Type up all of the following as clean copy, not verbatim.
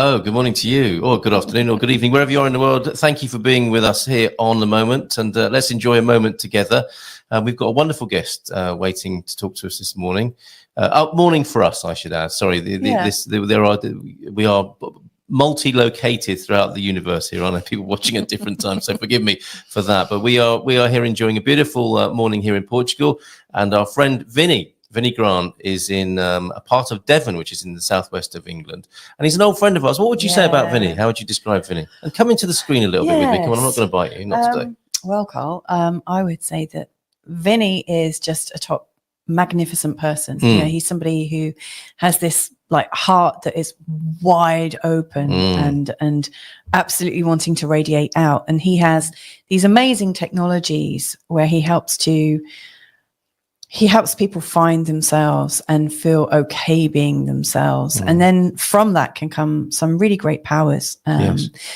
Hello, good morning to you, or good afternoon, or good evening, wherever you are in the world. Thank you for being with us here on The Moment, and let's enjoy a moment together. We've got a wonderful guest waiting to talk to us this morning. Morning for us, I should add. Sorry, we are multi-located throughout the universe here. I know people watching at different times, so forgive me for that. But we are here enjoying a beautiful morning here in Portugal, and our friend Vinny Grant is in a part of Devon, which is in the southwest of England. And he's an old friend of ours. What would you say about Vinny? How would you describe Vinny? And come into the screen a little bit with me. Come on, I'm not going to bite you. Not today. Well, Carl, I would say that Vinny is just a top magnificent person. You know, he's somebody who has this like heart that is wide open and absolutely wanting to radiate out. And he has these amazing technologies where he helps people find themselves and feel okay being themselves. And then from that can come some really great powers.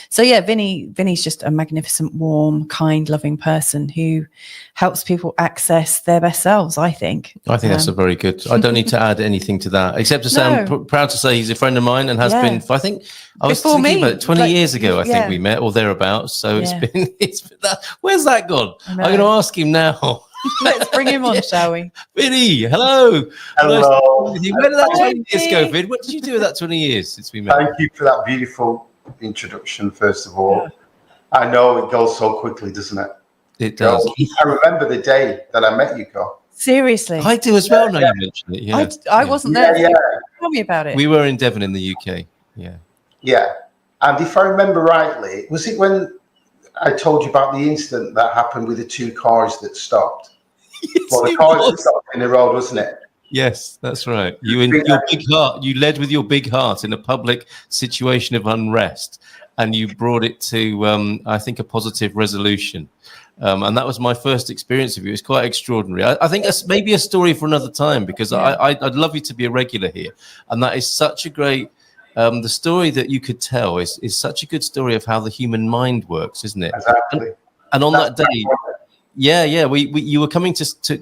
So yeah, Vinny's just a magnificent, warm, kind, loving person who helps people access their best selves, I think. That's a very good, I don't need to add anything to that, except to say I'm proud to say he's a friend of mine and has been, I think, I was Before thinking me, about it, 20 years ago, I think we met, or thereabouts. So it's been that. Where's that gone? I'm going to ask him now. Let's bring him on, shall we? Vinny, hello. Hello. Where did that 20 years go, Vin? What did you do with that 20 years since we met? Thank you for that beautiful introduction, first of all. I know it goes so quickly, doesn't it? It does. I remember the day that I met you, Carl. Seriously? I do as well, now you mention it. Yeah. I wasn't there. Yeah. Tell me about it. We were in Devon in the UK. Yeah. And if I remember rightly, was it when I told you about the incident that happened with the two cars that stopped? Yes, well, the cars that stopped in the road, wasn't it? Yes, that's right. You in your big heart, you led with your big heart in a public situation of unrest, and you brought it to, I think, a positive resolution. And that was my first experience of you. It's quite extraordinary. I think that's maybe a story for another time, because I'd love you to be a regular here. And that is such a great, the story that you could tell is such a good story of how the human mind works, isn't it? Exactly. And on that day, you were coming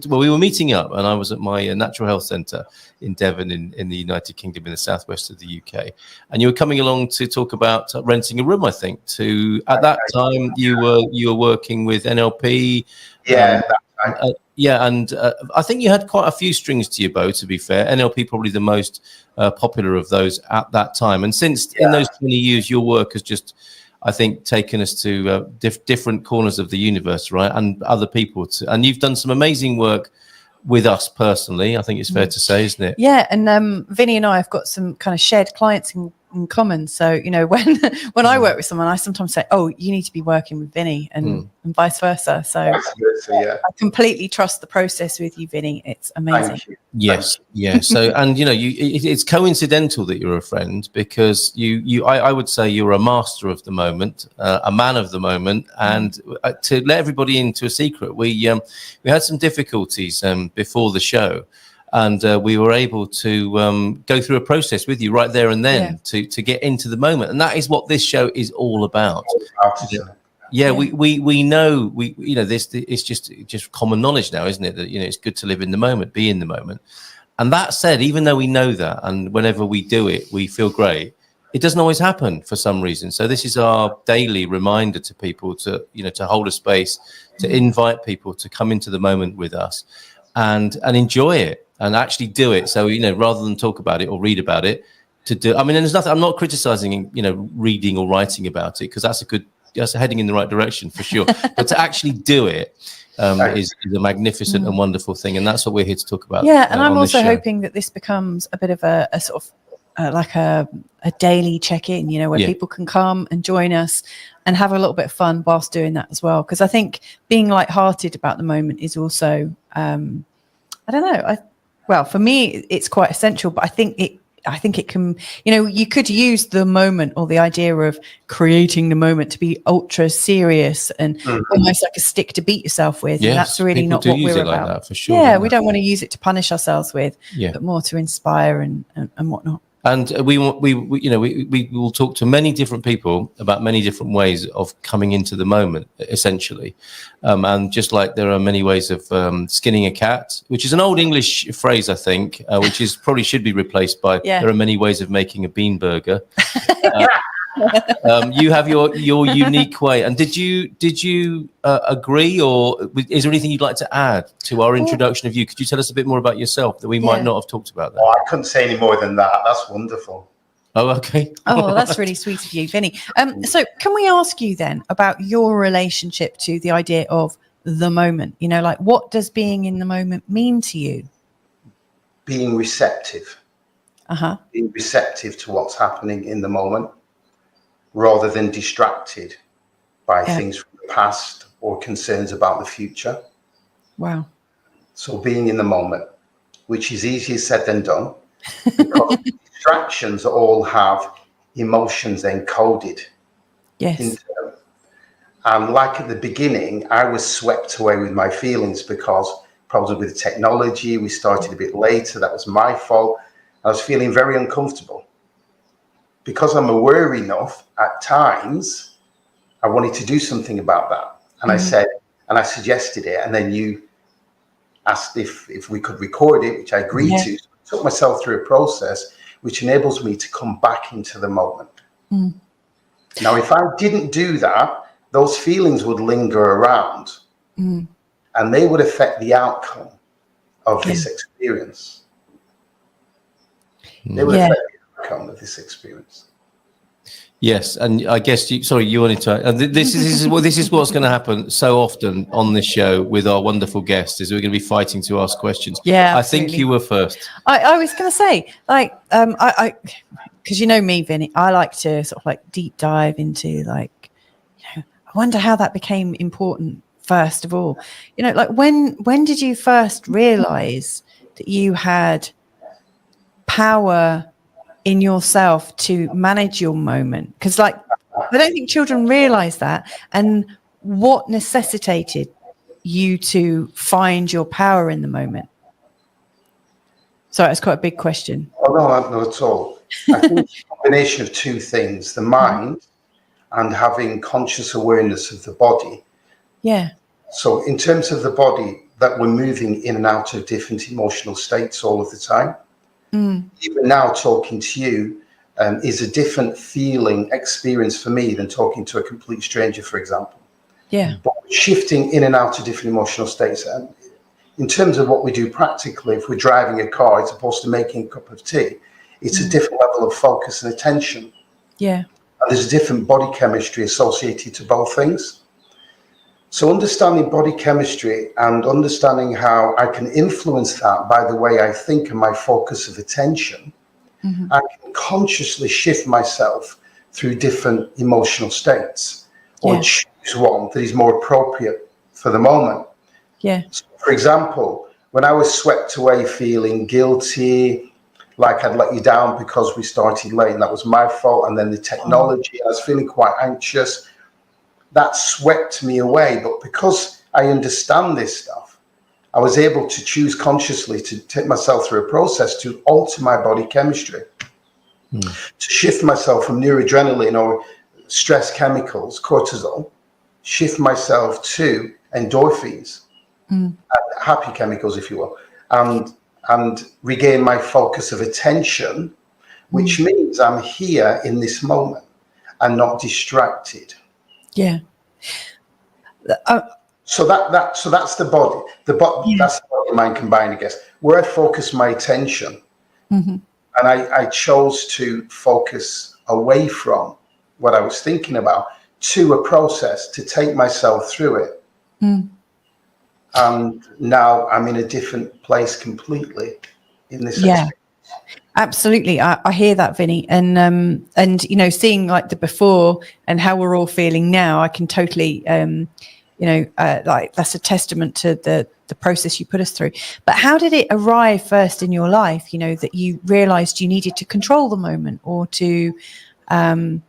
we were meeting up, and I was at my natural health centre in Devon in the United Kingdom, in the southwest of the UK, and you were coming along to talk about renting a room. I think at that time you were working with NLP. And I think you had quite a few strings to your bow, to be fair. NLP probably the most popular of those at that time, and since in those 20 years your work has just, I think, taken us to different corners of the universe, right? And other people. And you've done some amazing work with us personally, I think it's fair to say, isn't it? Yeah, and Vinny and I have got some kind of shared clients in common. So, you know, when I work with someone, I sometimes say, oh, you need to be working with Vinny, and vice versa. So I completely trust the process with you, Vinny. It's amazing. Yes. So, and you know, it's coincidental that you're a friend, because I would say you're a master of the moment, a man of the moment. And to let everybody into a secret, we had some difficulties before the show. And we were able to go through a process with you right there and then to get into the moment. And that is what this show is all about. We know, you know, this it's just common knowledge now, isn't it? That, you know, it's good to live in the moment, be in the moment. And that said, even though we know that, and whenever we do it, we feel great, it doesn't always happen for some reason. So this is our daily reminder to people to, you know, to hold a space, to invite people to come into the moment with us and enjoy it. And actually do it. So, you know, rather than talk about it or read about it, to do. I mean, and there's nothing. I'm not criticizing, you know, reading or writing about it, because that's heading in the right direction for sure. But to actually do it is a magnificent and wonderful thing, and that's what we're here to talk about. Yeah, and I'm also hoping that this becomes a bit of a sort of like a daily check-in, you know, where people can come and join us and have a little bit of fun whilst doing that as well. Because I think being lighthearted about the moment is also, I don't know. Well, for me, it's quite essential, but I think it can, you know, you could use the moment, or the idea of creating the moment, to be ultra serious and almost like a stick to beat yourself with. Yes, and that's really not what we're about. Like that, for sure. Yeah, we don't want to use it to punish ourselves with, but more to inspire and whatnot. And we will talk to many different people about many different ways of coming into the moment, essentially. And just like there are many ways of skinning a cat, which is an old English phrase, I think, which is probably should be replaced by there are many ways of making a bean burger. You have your unique way. And did you agree, or is there anything you'd like to add to our introduction of you? Could you tell us a bit more about yourself that we might not have talked about that? Oh, I couldn't say any more than that. That's wonderful. Oh, okay. Oh, that's really sweet of you, Vinny. So can we ask you then about your relationship to the idea of the moment? You know, like, what does being in the moment mean to you? Being receptive. Being receptive to what's happening in the moment, rather than distracted by things from the past or concerns about the future. Wow. So being in the moment, which is easier said than done, because distractions all have emotions encoded into them. And like at the beginning, I was swept away with my feelings because probably with the technology, we started a bit later. That was my fault. I was feeling very uncomfortable. Because I'm aware enough, at times, I wanted to do something about that. And I suggested it. And then you asked if we could record it, which I agreed to. So I took myself through a process which enables me to come back into the moment. Now, if I didn't do that, those feelings would linger around and they would affect the outcome of this experience. They would affect the outcome of this experience. Yes, and I guess you wanted to. And this is what's going to happen so often on this show with our wonderful guests is we're going to be fighting to ask questions. Yeah, I think you were first. I was going to say, like, I because you know me, Vinny, I like to sort of like deep dive into, like, you know, I wonder how that became important. First of all, you know, like when did you first realize that you had power in yourself to manage your moment? Because, like, I don't think children realize that. And what necessitated you to find your power in the moment? Sorry, it's quite a big question. Oh, no, not at all. I think it's a combination of two things: the mind and having conscious awareness of the body. Yeah. So in terms of the body, that we're moving in and out of different emotional states all of the time. Even now, talking to you is a different feeling experience for me than talking to a complete stranger, for example. Yeah. But shifting in and out of different emotional states. And in terms of what we do practically, if we're driving a car as opposed to making a cup of tea, it's a different level of focus and attention. Yeah. And there's a different body chemistry associated to both things. So understanding body chemistry and understanding how I can influence that by the way I think and my focus of attention, I can consciously shift myself through different emotional states or choose one that is more appropriate for the moment. Yeah. So, for example, when I was swept away feeling guilty, like I'd let you down because we started late and that was my fault, and then the technology, I was feeling quite anxious. That swept me away. But because I understand this stuff, I was able to choose consciously to take myself through a process to alter my body chemistry, to shift myself from neuroadrenaline or stress chemicals, cortisol, shift myself to endorphins, happy chemicals, if you will, and regain my focus of attention, which means I'm here in this moment and not distracted. Yeah. So that's the body. That's the body and mind combined, I guess. Where I focus my attention, and I chose to focus away from what I was thinking about to a process to take myself through it. And now I'm in a different place completely in this experience. Absolutely. I hear that, Vinny. And, you know, seeing like the before and how we're all feeling now, I can totally, like that's a testament to the process you put us through. But how did it arrive first in your life, you know, that you realized you needed to control the moment or to, I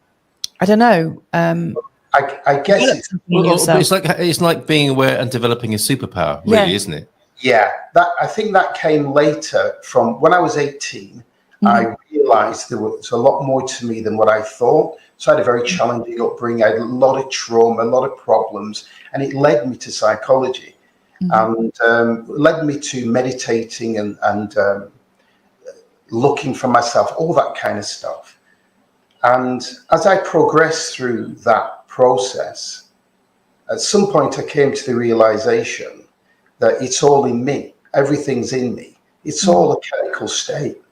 don't know. I guess it's like being aware and developing a superpower, really, isn't it? Yeah, I think that came later from when I was 18. I realized there was a lot more to me than what I thought. So I had a very challenging upbringing. I had a lot of trauma, a lot of problems, and it led me to psychology and led me to meditating and looking for myself, all that kind of stuff. And as I progressed through that process, at some point I came to the realization that it's all in me. Everything's in me. It's all a chemical state.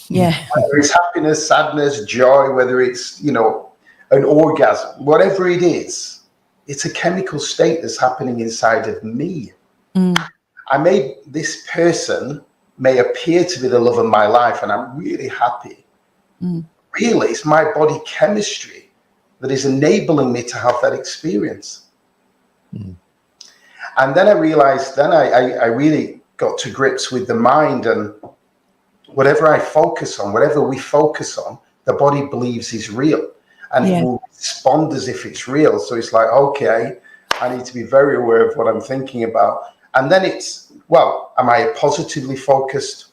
Yeah. Whether it's happiness, sadness, joy, whether it's, an orgasm, whatever it is, it's a chemical state that's happening inside of me. This person may appear to be the love of my life, and I'm really happy. Really, it's my body chemistry that is enabling me to have that experience. And then I realized, I really got to grips with the mind, and whatever I focus on, whatever we focus on, the body believes is real, and it will respond as if it's real. So it's like, okay, I need to be very aware of what I'm thinking about. And then it's, well, am I a positively focused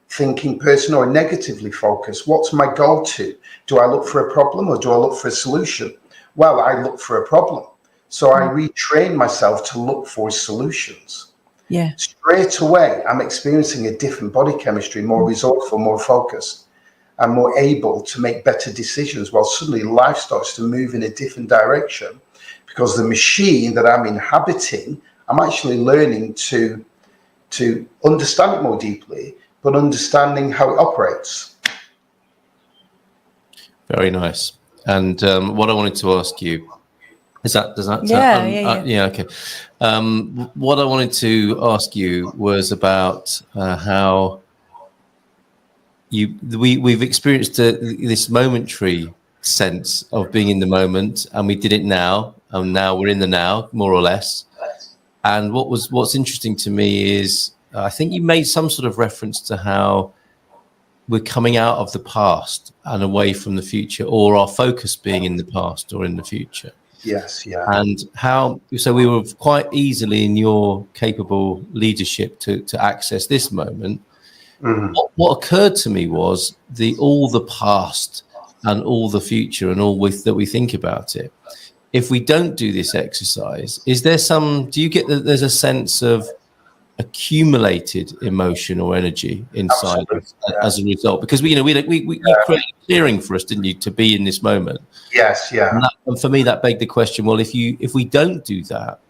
thinking person or a negatively focused? What's my go-to? Do I look for a problem or do I look for a solution? Well, I look for a problem. So I retrain myself to look for solutions. Yeah. Straight away, I'm experiencing a different body chemistry, more resourceful, more focused, and more able to make better decisions. While suddenly life starts to move in a different direction, because the machine that I'm inhabiting, I'm actually learning to understand it more deeply, but understanding how it operates. Very nice. And what I wanted to ask you, does that yeah, okay. What I wanted to ask you was about how we've experienced this momentary sense of being in the moment, and we did it now, and now we're in the now, more or less. And what's interesting to me is I think you made some sort of reference to how we're coming out of the past and away from the future, or our focus being in the past or in the future. Yes, yeah. And so we were quite easily in your capable leadership to access this moment. What occurred to me was all the past and all the future and all that we think about it. If we don't do this exercise, do you get that there's a sense of accumulated emotion or energy inside us as a result? Because you created clearing for us, didn't you, to be in this moment? Yes, yeah. And for me, that begged the question: well, if we don't do that,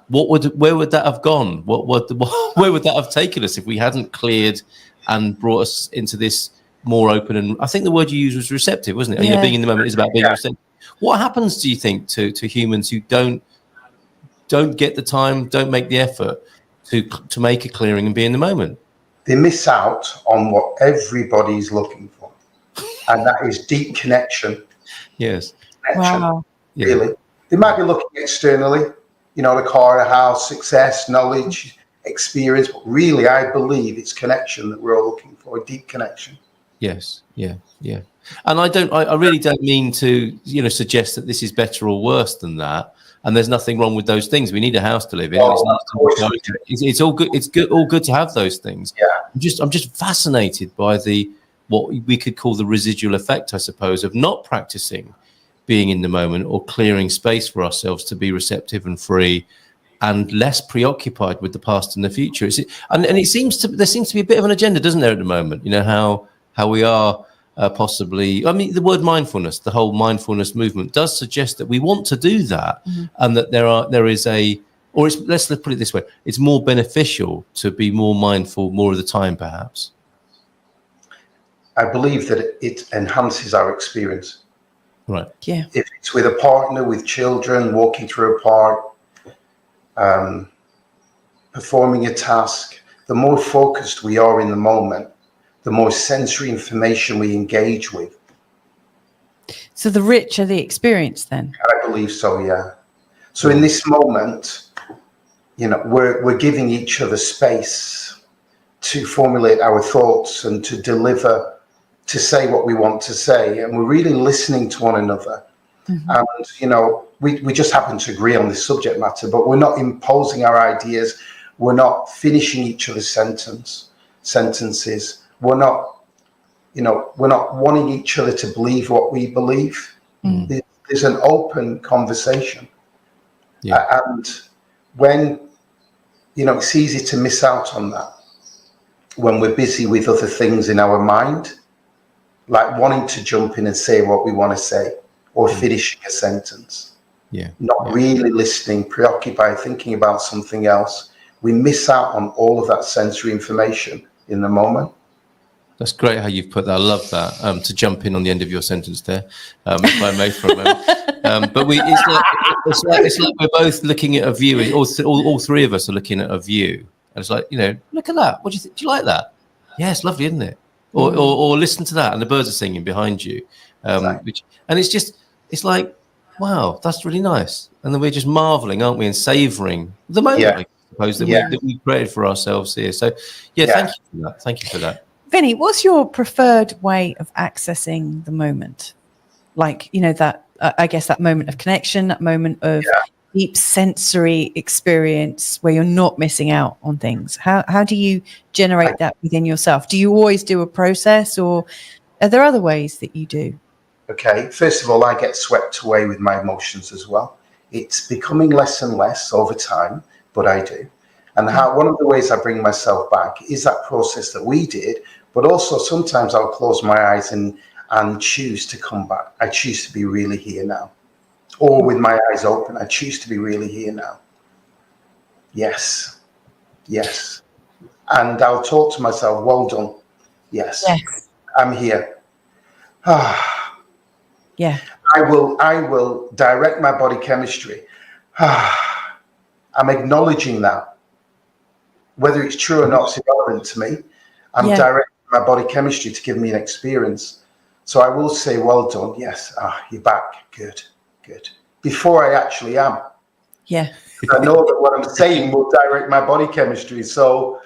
where would that have gone? Where would that have taken us if we hadn't cleared and brought us into this more open? And I think the word you used was receptive, wasn't it? Yeah. Being in the moment is about being receptive. What happens, do you think, to humans who don't get the time, don't make the effort to make a clearing and be in the moment? They miss out on what everybody's looking for, and that is deep connection. Yes. Connection, wow. Really. Yeah. They might be looking externally, the car, a house, success, knowledge, experience, but really I believe it's connection that we're all looking for, a deep connection. Yes. Yeah. And I really don't mean to, suggest that this is better or worse than that. And there's nothing wrong with those things. We need a house to live in. It's all good. It's good. All good to have those things. Yeah. I'm just fascinated by what we could call the residual effect, I suppose, of not practicing being in the moment or clearing space for ourselves to be receptive and free and less preoccupied with the past and the future. And there seems to be a bit of an agenda, doesn't there, at the moment? How we are possibly, the word mindfulness, the whole mindfulness movement does suggest that we want to do that, and that let's put it this way, it's more beneficial to be more mindful more of the time, perhaps. I believe that it enhances our experience. Right. Yeah. If it's with a partner, with children, walking through a park, performing a task, the more focused we are in the moment, the more sensory information we engage with. So the richer the experience then? I believe so, yeah. So in this moment, we're giving each other space to formulate our thoughts and to deliver, to say what we want to say. And we're really listening to one another. And, we just happen to agree on this subject matter, but we're not imposing our ideas. We're not finishing each other's sentences. We're not we're not wanting each other to believe what we believe. There's an open conversation. And when, it's easy to miss out on that when we're busy with other things in our mind, like wanting to jump in and say what we want to say or finishing a sentence. Not really listening, preoccupied, thinking about something else. We miss out on all of that sensory information in the moment. That's great how you've put that. I love that. To jump in on the end of your sentence there, if I may for a moment. But it's like we're both looking at a view. All three of us are looking at a view, and it's like, look at that. What do you think? Do you like that? Yeah, it's lovely, isn't it? Or listen to that, and the birds are singing behind you. It's like, wow, that's really nice. And then we're just marveling, aren't we, and savouring the moment, I suppose, that we created for ourselves here. So, thank you for that. Thank you for that. Vinny, what's your preferred way of accessing the moment? Like, that, I guess that moment of connection, that moment of deep sensory experience where you're not missing out on things. How do you generate that within yourself? Do you always do a process, or are there other ways that you do? Okay. First of all, I get swept away with my emotions as well. It's becoming less and less over time, but I do. And one of the ways I bring myself back is that process that we did, but also sometimes I'll close my eyes and choose to come back. I choose to be really here now. Or with my eyes open, I choose to be really here now. Yes. And I'll talk to myself, well done. Yes. I'm here. Yeah. I will direct my body chemistry. I'm acknowledging that. Whether it's true or not is irrelevant to me. I'm directing my body chemistry to give me an experience. So I will say, well done. Yes. You're back. Good. Before I actually am. Yeah. I know that what I'm saying will direct my body chemistry. So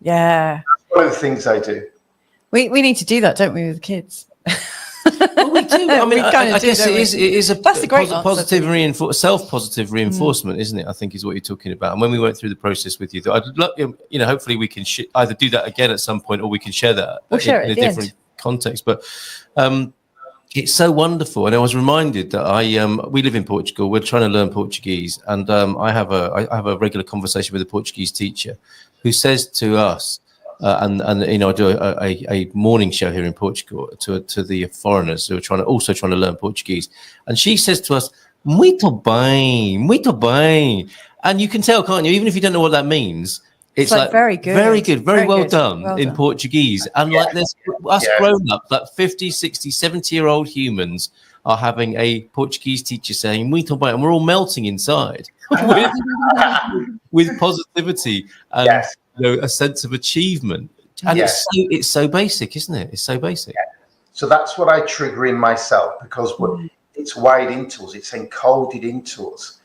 that's one of the things I do. We need to do that, don't we, with kids? Well, we do. I mean, I guess it is a positive self-positive reinforcement, isn't it? I think is what you're talking about. And when we went through the process with you, I'd love, hopefully we can either do that again at some point, or we can share that in a different context. But it's so wonderful. And I was reminded that we live in Portugal. We're trying to learn Portuguese, and I have a regular conversation with a Portuguese teacher who says to us. I do a morning show here in Portugal to the foreigners who are also trying to learn Portuguese, and she says to us, "Muito bem," and you can tell, can't you? Even if you don't know what that means, it's like very good, very well done in Portuguese. And like there's us grown up, like 50, 60, 70-year-old humans are having a Portuguese teacher saying "Muito bem," and we're all melting inside with positivity and. A sense of achievement, and it's so basic, isn't it? It's so basic. So that's what I trigger in myself, because it's wired into us, it's encoded into us.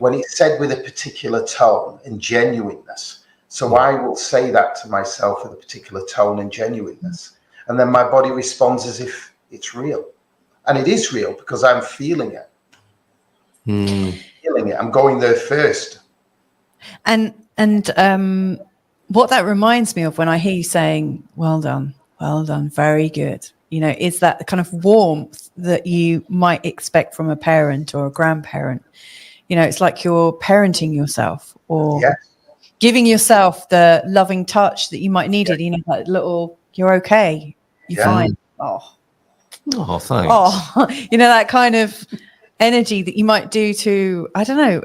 When it's said with a particular tone and genuineness, so I will say that to myself with a particular tone and genuineness, and then my body responds as if it's real, and it is real because I'm feeling it. Feeling it. I'm going there first. And what that reminds me of when I hear you saying, well done, very good, is that the kind of warmth that you might expect from a parent or a grandparent. It's like you're parenting yourself or giving yourself the loving touch that you might need it, that little, you're okay, you're fine. Oh, thanks. That kind of energy that you might do to, I don't know,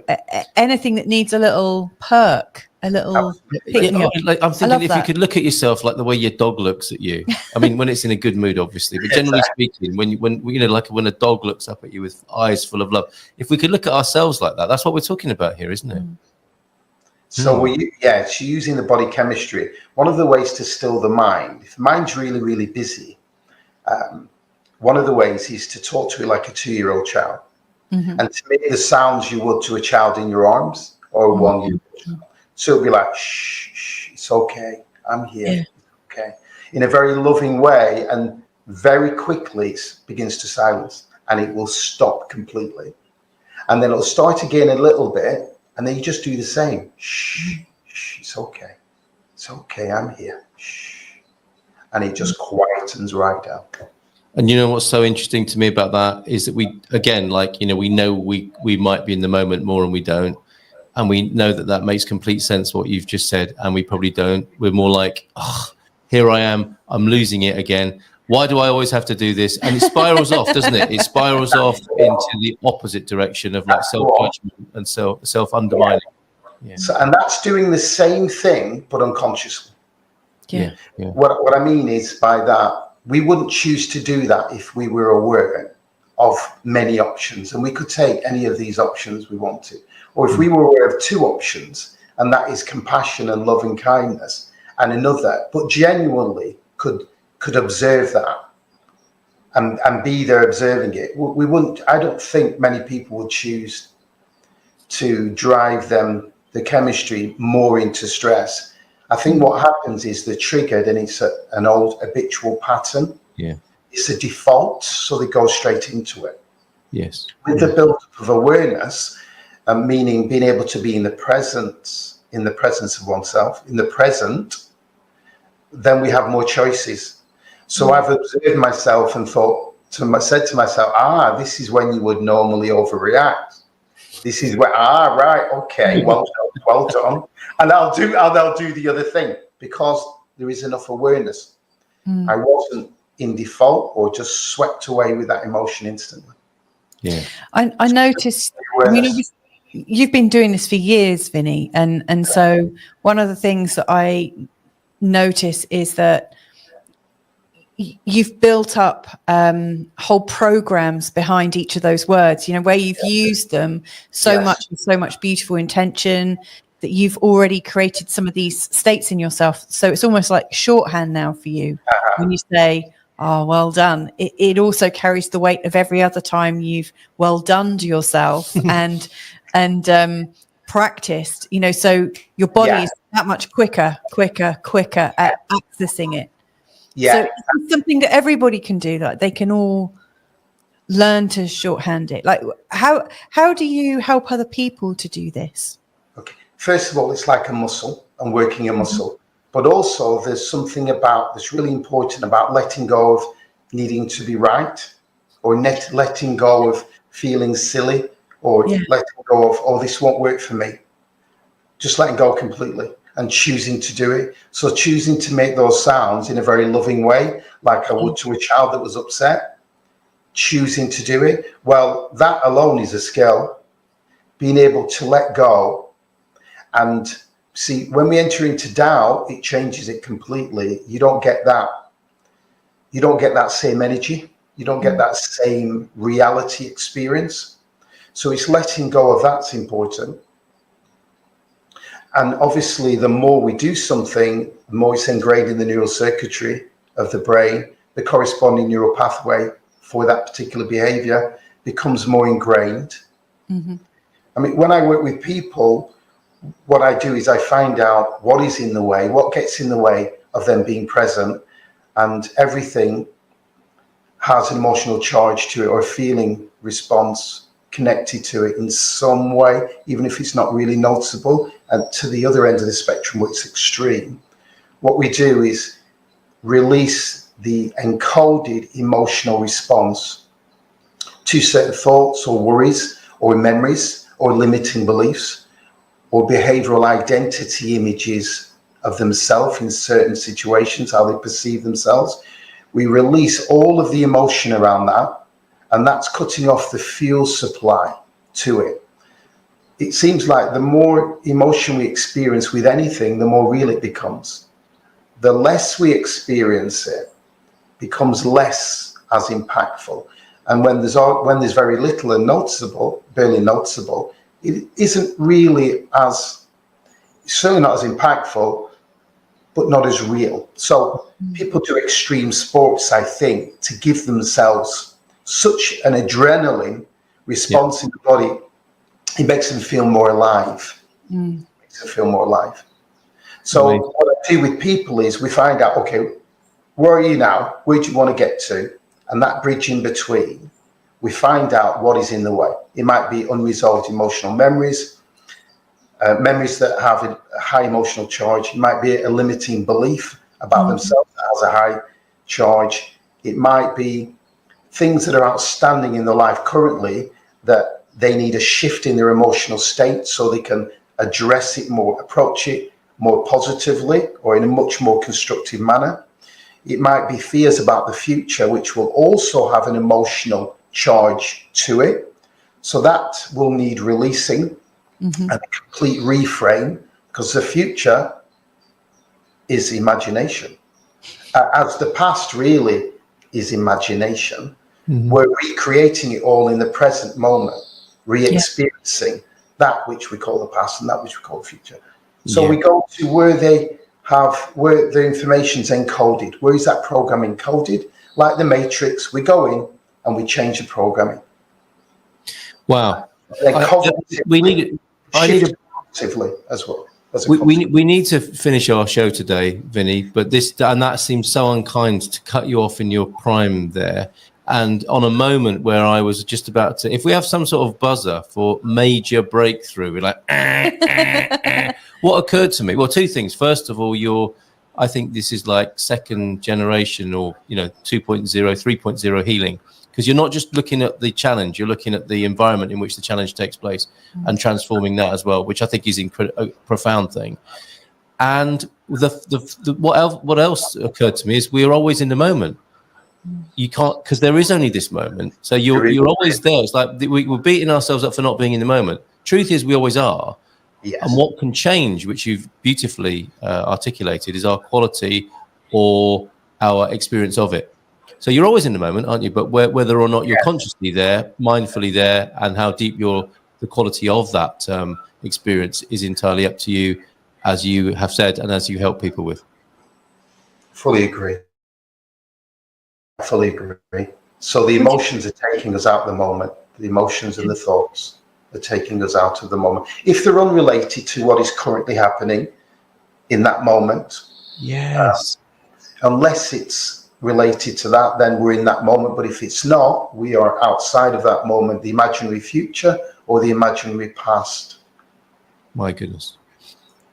anything that needs a little perk. I'm thinking if you could look at yourself like the way your dog looks at you. I mean, when it's in a good mood, obviously, but generally speaking, when a dog looks up at you with eyes full of love, if we could look at ourselves like that, that's what we're talking about here, isn't it? So it's using the body chemistry. One of the ways to still the mind, if the mind's really, really busy, one of the ways is to talk to it like a 2-year-old child, and to make the sounds you would to a child in your arms or a 1-year-old child. So it'll be like, shh, it's okay. I'm here. Okay. In a very loving way, and very quickly it begins to silence, and it will stop completely. And then it'll start again a little bit, and then you just do the same. Shh, it's okay. It's okay. I'm here. Shh. and it just quietens right down. And you know what's so interesting to me about that is that we, again, like, you know, we know we might be in the moment more and we don't. And we know that makes complete sense, what you've just said. And we probably don't. We're more like, oh, here I am. I'm losing it again. Why do I always have to do this? And it spirals off, doesn't it? It spirals off into the opposite direction of like self-judgment and self-undermining. Yeah. So, and that's doing the same thing, but unconsciously. Yeah. What I mean is by that, we wouldn't choose to do that if we were aware of many options, and we could take any of these options we wanted. Or if we were aware of two options, and that is compassion and loving kindness, and another, but genuinely could observe that and be there observing it, we wouldn't. I don't think many people would choose to drive the chemistry more into stress. I think what happens is they're triggered, and it's an old habitual pattern. Yeah, it's a default, so they go straight into it. Yes, with the build-up of awareness, meaning being able to be in the presence of oneself, in the present, then we have more choices. So I've observed myself and said to myself, this is when you would normally overreact. This is where, right, okay, well done. And I'll do the other thing, because there is enough awareness. I wasn't in default or just swept away with that emotion instantly. Yeah. I noticed, I mean, you've been doing this for years, Vinny. And so one of the things that I notice is that you've built up whole programs behind each of those words, you know, where you've used them so much with so much beautiful intention that you've already created some of these states in yourself. So it's almost like shorthand now for you. When you say, well done, it also carries the weight of every other time you've well done to yourself and practiced, you know, so your body is that much quicker at accessing it. Yeah. So it's something that everybody can do. Like they can all learn to shorthand it. Like how do you help other people to do this? Okay. First of all, it's like a muscle and working a muscle. But also there's something that's really important about letting go of needing to be right, or letting go of feeling silly, or letting go of, this won't work for me. Just letting go completely and choosing to do it. So choosing to make those sounds in a very loving way, like I would to a child that was upset, choosing to do it. Well, that alone is a skill, being able to let go. And see, when we enter into doubt, it changes it completely. You don't get that. You don't get that same energy. You don't get that same reality experience. So it's letting go of that's important. And obviously, the more we do something, the more it's ingrained in the neural circuitry of the brain, the corresponding neural pathway for that particular behavior becomes more ingrained. I mean, when I work with people, what I do is I find out what is in the way, what gets in the way of them being present, and everything has an emotional charge to it or a feeling response connected to it in some way, even if it's not really noticeable. And to the other end of the spectrum, where it's extreme, what we do is release the encoded emotional response to certain thoughts or worries or memories or limiting beliefs or behavioral identity images of themselves in certain situations, how they perceive themselves. We release all of the emotion around that, and that's cutting off the fuel supply to it. It seems like the more emotion we experience with anything, the more real it becomes. The less we experience it becomes less as impactful. And when there's very little and noticeable, barely noticeable, it isn't really certainly not as impactful, but not as real. So people do extreme sports, I think, to give themselves such an adrenaline response in the body. It makes them feel more alive. Makes them feel more alive. So what I do with people is we find out, okay, where are you now? Where do you want to get to? And that bridge in between, we find out what is in the way. It might be unresolved emotional memories, memories that have a high emotional charge. It might be a limiting belief about themselves that has a high charge. It might be things that are outstanding in their life currently that they need a shift in their emotional state so they can address it more, approach it more positively or in a much more constructive manner. It might be fears about the future, which will also have an emotional charge to it. So that will need releasing and a complete reframe, because the future is imagination. As the past really is imagination, we're recreating it all in the present moment, re-experiencing that which we call the past and that which we call the future. So we go to where the information's encoded. Where is that program encoded? Like the Matrix, we go in and we change the programming. Wow. We need it. Positively as well. We need to finish our show today, Vinny, but that seems so unkind to cut you off in your prime there. And on a moment where I was just about to, if we have some sort of buzzer for major breakthrough, we're like, what occurred to me? Well, two things. First of all, I think this is like second generation or, 2.0, 3.0 healing, because you're not just looking at the challenge, you're looking at the environment in which the challenge takes place and transforming that as well, which I think is a profound thing. And what else occurred to me is we are always in the moment. You can't, because there is only this moment. So you're always there. It's like we're beating ourselves up for not being in the moment. Truth is, we always are. Yes. And what can change, which you've beautifully articulated, is our quality or our experience of it. So you're always in the moment, aren't you? But whether or not you're consciously there, mindfully there, and how deep the quality of that experience is entirely up to you, as you have said, and as you help people with. Fully agree. So the emotions are taking us out of the moment. The emotions and the thoughts are taking us out of the moment. If they're unrelated to what is currently happening in that moment, unless it's related to that, then we're in that moment. But if it's not, we are outside of that moment, the imaginary future or the imaginary past. My goodness.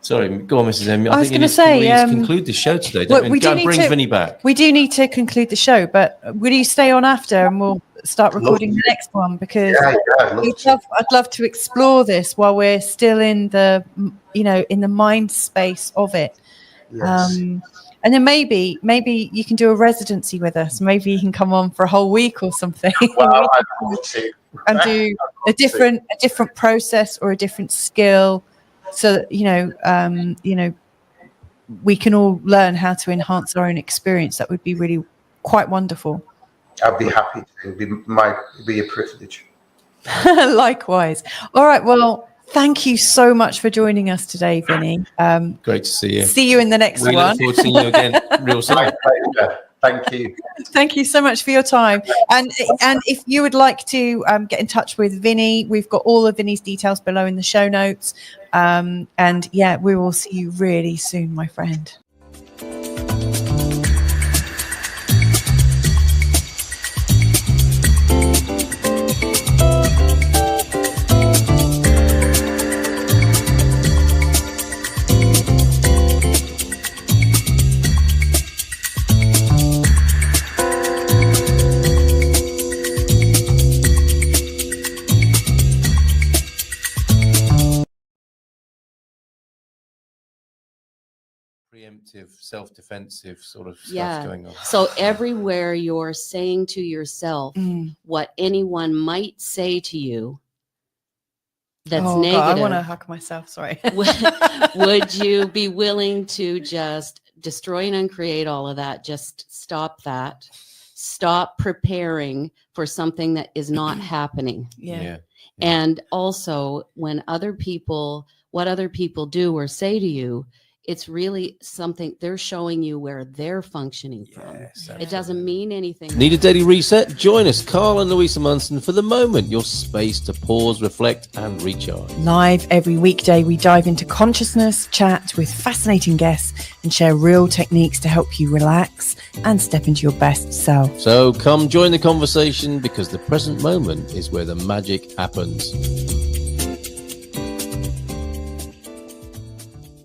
Sorry, go on, Mrs. M. I was going to say, we need to conclude the show today. Don't we? Bring Vinny back. We do need to conclude the show, but will you stay on after and we'll start recording the next one? Because I'd love to explore this while we're still in the, in the mind space of it. Yes. And then maybe you can do a residency with us. Maybe you can come on for a whole week or something. Well, I'd love to. And do a different process or a different skill. So that, we can all learn how to enhance our own experience. That would be really quite wonderful. I'd be happy to. It'd be a privilege. Likewise. All right. Well, thank you so much for joining us today, Vinny. Great to see you. See you in the next one. We look forward to seeing you again real soon. My pleasure. Thank you. Thank you so much for your time. And if you would like to get in touch with Vinny, we've got all of Vinny's details below in the show notes. We will see you really soon, my friend. Preemptive, self-defensive sort of stuff going on. So everywhere you're saying to yourself what anyone might say to you that's negative. God, I want to hug myself. Sorry. Would you be willing to just destroy and uncreate all of that? Just stop that. Stop preparing for something that is not happening. Yeah. And also when what other people do or say to you, it's really something they're showing you where they're functioning from. Yes, it doesn't mean anything. Need a daily reset? Join us, Carl and Louisa Munson, for the moment, your space to pause, reflect, and recharge. Live every weekday, we dive into consciousness, chat with fascinating guests, and share real techniques to help you relax and step into your best self. So come join the conversation, because the present moment is where the magic happens.